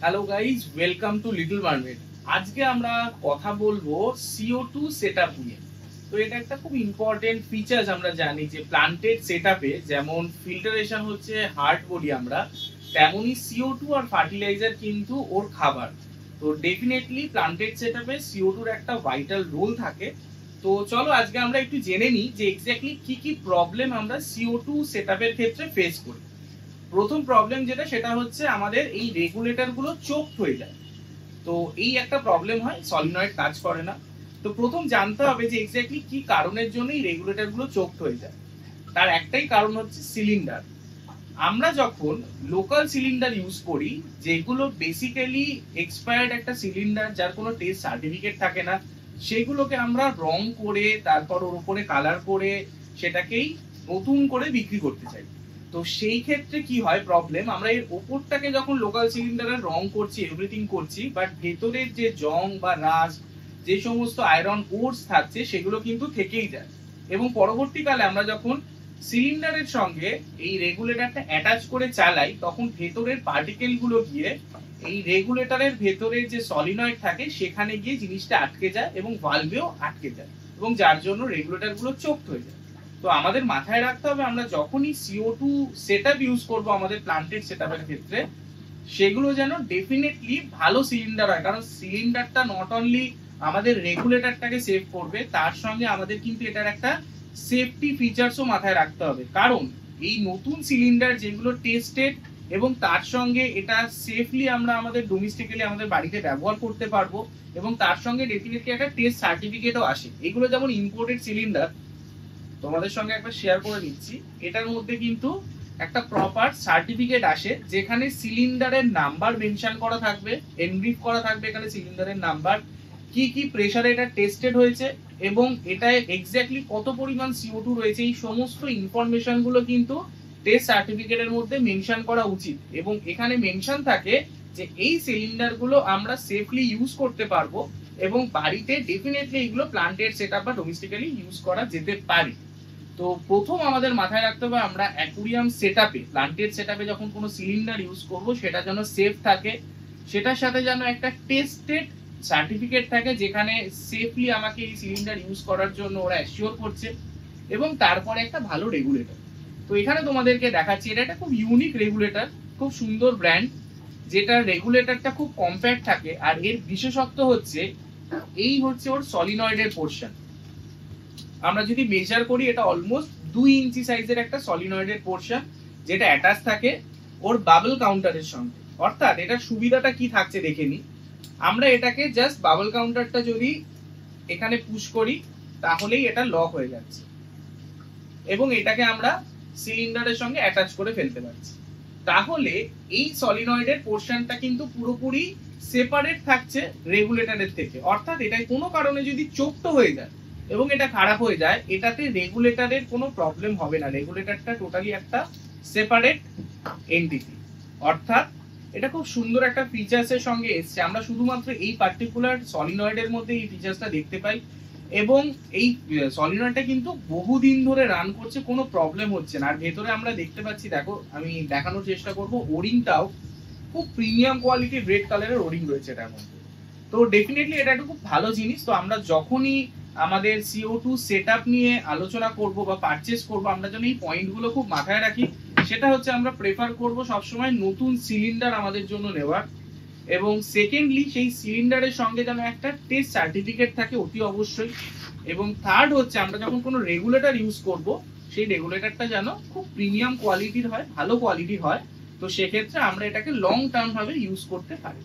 Hello guys, welcome to little mermaid. আজকে আমরা কথা বলবো CO2 সেটআপ নিয়ে। তো এটা একটা খুব ইম্পর্টেন্ট ফিচার্স। আমরা জানি যে প্লান্টেড সেটআপে যেমন ফিল্টারেশন হচ্ছে হার্ট বলি আমরা, তেমনই CO2 আর ফার্টিলাইজার কিন্তু ওর খাবার। তো ডেফিনেটলি প্লান্টেড সেটআপে CO2 এর একটা ভাইটাল রোল থাকে। তো চলো আজকে আমরা একটু জেনে নিই যে এক্স্যাক্টলি কি কি প্রবলেম আমরা CO2 সেটআপের ক্ষেত্রে ফেস করি। প্রথম প্রবলেম যেটা, সেটা হচ্ছে আমাদের এই রেগুলেটর গুলো চোকড হয়ে যায়। তো এই একটা প্রবলেম হয়, সলিনয়েড কাজ করে না। তো প্রথম জানতে হবে যে এক্স্যাক্টলি কি কারণের জন্য এই রেগুলেটর গুলো চোকড হয়ে যায়। তার একটাই কারণ হচ্ছে সিলিন্ডার। আমরা যখন লোকাল সিলিন্ডার ইউজ করি, যেগুলো বেসিক্যালি এক্সপায়ার্ড একটা সিলিন্ডার, যার কোনো টেস্ট সার্টিফিকেট থাকে না, সেগুলোকে আমরা রং করে তারপর ওর উপরে কালার করে সেটাকেই নতুন করে বিক্রি করতে চাই। তো সেই ক্ষেত্রে কি হয় প্রবলেম, আমরা এর ওপরটাকে যখন লোকাল সিলিন্ডারের রং করছি, এভরিথিং করছি, বাট ভেতরের যে জং বা রাস্ট, যে সমস্ত আয়রন কোর্স থাকছে, সেগুলো কিন্তু থেকেই যায়। এবং পরবর্তীকালে আমরা যখন সিলিন্ডারের সঙ্গে এই রেগুলেটরটা অ্যাটাচ করে চালাই, তখন ভেতরের পার্টিকেল গুলো গিয়ে এই রেগুলেটরের ভেতরের যে সলিনয়েড থাকে সেখানে গিয়ে জিনিসটা আটকে যায় এবং ভালভেও আটকে যায়, এবং যার জন্য রেগুলেটর গুলো চোকড হয়ে যায়। তো আমাদের মাথায় রাখতে হবে, আমরা যখনই CO2 সেটআপ ইউজ করব আমাদের প্লান্টেড সেটআপের ক্ষেত্রে, সেগুলো যেন ডেফিনেটলি ভালো সিলিন্ডার হয়। কারণ সিলিন্ডারটা নট অনলি আমাদের রেগুলেটরটাকে সেভ করবে, তার সঙ্গে আমাদের কিন্তু এটার একটা সেফটি ফিচারসও মাথায় রাখতে হবে। কারণ এই নতুন সিলিন্ডার যেগুলো টেস্টেড এবং তার সঙ্গে এটা সেফলি আমরা আমাদের ডোমেস্টিক্যালি আমাদের বাড়িতে ব্যবহার করতে পারবো, এবং তার সঙ্গে ডেফিনেটলি একটা টেস্ট সার্টিফিকেটও আসে। এগুলো যেমন ইম্পোর্টেড সিলিন্ডার, তোমাদের সঙ্গে একবার শেয়ার করে নিচ্ছি। এটার মধ্যে কিন্তু একটা প্রপার সার্টিফিকেট আসে, যেখানে সিলিন্ডারের নাম্বার মেনশন করা থাকবে, এনগ্রিভ করা থাকবে এখানে সিলিন্ডারের নাম্বার, কি কি প্রেসারে এটা টেস্টেড হয়েছে, এবং এটা এক্স্যাক্টলি কত পরিমাণ CO2 রয়েছে, এই সমস্ত ইনফরমেশন গুলো কিন্তু টেস্ট সার্টিফিকেটের মধ্যে মেনশন করা উচিত। এবং এখানে মেনশন থাকে যে এই সিলিন্ডার গুলো আমরা সেফলি ইউজ করতে পারবো, এবং বাড়িতে ডেফিনেটলি এগুলো প্লান্টেড সেটআপ বা ডোমেস্টিক্যালি ইউজ করা যেতে পারে। তো প্রথম আমাদের মাথায় রাখতে হবে, আমরা অ্যাকুরিয়াম সেটআপে, প্লান্টেড সেটআপে যখন কোনো সিলিন্ডার ইউজ করব, সেটা যেন সেফ থাকে, সেটার সাথে যেন একটা টেস্টেড সার্টিফিকেট থাকে, যেখানে সেফলি আমাকে এই সিলিন্ডার ইউজ করার জন্য ওরা অ্যাসিওর করছে, এবং তারপরে একটা ভালো রেগুলেটর। তো এখানে তোমাদেরকে দেখাচ্ছি, এটা একটা খুব ইউনিক রেগুলেটর, খুব সুন্দর ব্র্যান্ড, যেটা রেগুলেটরটা খুব কম্প্যাক্ট থাকে। আর এর বিশেষত্ব হচ্ছে এই হচ্ছে ওর সলিনয়েডের পোর্শন। আমরা যদি মেজার করি, এটা অলমোস্ট 2 ইঞ্চি সাইজের একটা সলিনয়েডের পোর্শন, যেটা অ্যাটাচ থাকে ওর বাবল কাউন্টারের সঙ্গে। অর্থাৎ এটার সুবিধাটা কি থাকছে দেখে নি। আমরা এটাকে জাস্ট বাবল কাউন্টারটা যদি এখানে পুশ করি, তাহলেই এটা লক হয়ে যাচ্ছে, এবং এটাকে আমরা সিলিন্ডারের সঙ্গে অ্যাটাচ করে ফেলতে পারছি। তাহলে এই সলিনয়েডের পোর্শনটা কিন্তু পুরোপুরি সেপারেট থাকছে রেগুলেটরের থেকে। অর্থাৎ এটাই কোনো কারণে যদি চোকড হয়ে যায় এবং এটা খারাপ হয়ে যায়, এটাতে রেগুলেটরের কোনো প্রবলেম হবে না। রেগুলেটরটা টোটালি একটা সেপারেট এন্টিটি। অর্থাৎ এটা খুব সুন্দর একটা ফিচার্সের সঙ্গে এসছে। আমরা শুধুমাত্র এই পার্টিকুলার সলিনয়েডের মধ্যে এই ফিচার্সটা দেখতে পাই, এবং এই সলিনয়েডটা কিন্তু বহুদিন ধরে রান করছে, কোনো প্রবলেম হচ্ছে না। আর ভেতরে আমরা দেখতে পাচ্ছি, দেখো আমি দেখানোর চেষ্টা করব, ওরিংটাও খুব প্রিমিয়াম কোয়ালিটির রেড কালারের ওরিং রয়েছে এটার মধ্যে। তো ডেফিনেটলি এটা একটা খুব ভালো জিনিস। তো আমরা যখনই আমাদের CO2 সেটআপ নিয়ে আলোচনা করব বা পারচেজ করব, আমরা যেন এই পয়েন্টগুলো খুব মাথায় রাখি। সেটা হচ্ছে আমরা প্রেফার করব সবসময় নতুন সিলিন্ডার আমাদের জন্য নেওয়ার, এবং সেকেন্ডলি সেই সিলিন্ডারের সঙ্গে যেন একটা টেস্ট সার্টিফিকেট থাকে অতি অবশ্যই, এবং থার্ড হচ্ছে আমরা যখন কোনো রেগুলেটর ইউজ করব, সেই রেগুলেটরটা যেন খুব প্রিমিয়াম কোয়ালিটির হয়, ভালো কোয়ালিটির হয়। তো সেক্ষেত্রে আমরা এটাকে লং টার্ম ভাবে ইউজ করতে পারি।